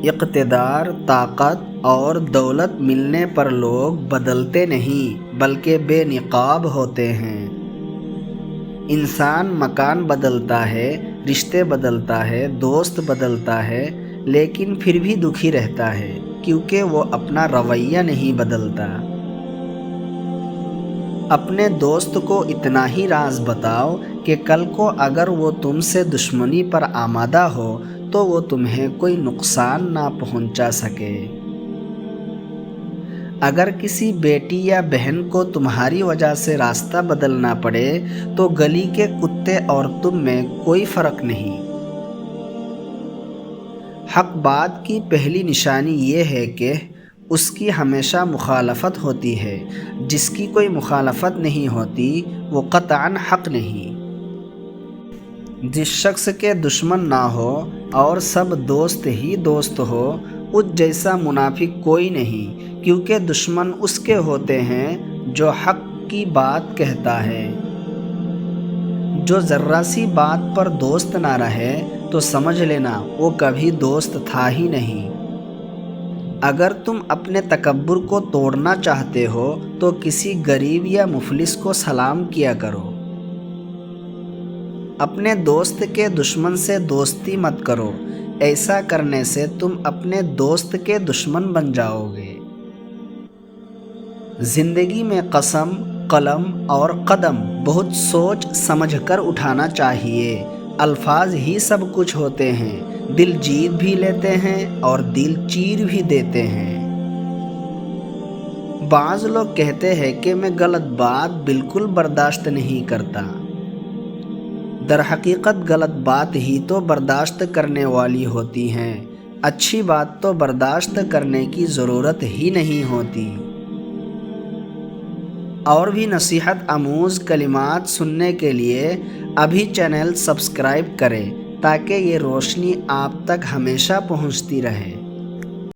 اقتدار، طاقت اور دولت ملنے پر لوگ بدلتے نہیں بلکہ بے نقاب ہوتے ہیں۔ انسان مکان بدلتا ہے، رشتے بدلتا ہے، دوست بدلتا ہے، لیکن پھر بھی دکھی رہتا ہے کیونکہ وہ اپنا رویہ نہیں بدلتا۔ اپنے دوست کو اتنا ہی راز بتاؤ کہ کل کو اگر وہ تم سے دشمنی پر آمادہ ہو تو وہ تمہیں کوئی نقصان نہ پہنچا سکے۔ اگر کسی بیٹی یا بہن کو تمہاری وجہ سے راستہ بدلنا پڑے تو گلی کے کتے اور تم میں کوئی فرق نہیں۔ حق بات کی پہلی نشانی یہ ہے کہ اس کی ہمیشہ مخالفت ہوتی ہے، جس کی کوئی مخالفت نہیں ہوتی وہ قطعاً حق نہیں۔ جس شخص کے دشمن نہ ہو اور سب دوست ہی دوست ہو، اس جیسا منافق کوئی نہیں، کیونکہ دشمن اس کے ہوتے ہیں جو حق کی بات کہتا ہے۔ جو ذرہ سی بات پر دوست نہ رہے تو سمجھ لینا وہ کبھی دوست تھا ہی نہیں۔ اگر تم اپنے تکبر کو توڑنا چاہتے ہو تو کسی غریب یا مفلس کو سلام کیا کرو۔ اپنے دوست کے دشمن سے دوستی مت کرو، ایسا کرنے سے تم اپنے دوست کے دشمن بن جاؤ گے۔ زندگی میں قسم، قلم اور قدم بہت سوچ سمجھ کر اٹھانا چاہیے۔ الفاظ ہی سب کچھ ہوتے ہیں، دل جیت بھی لیتے ہیں اور دل چیر بھی دیتے ہیں۔ بعض لوگ کہتے ہیں کہ میں غلط بات بالکل برداشت نہیں کرتا۔ در حقیقت غلط بات ہی تو برداشت کرنے والی ہوتی ہیں، اچھی بات تو برداشت کرنے کی ضرورت ہی نہیں ہوتی۔ اور بھی نصیحت آموز کلمات سننے کے لیے ابھی چینل سبسکرائب کریں تاکہ یہ روشنی آپ تک ہمیشہ پہنچتی رہے۔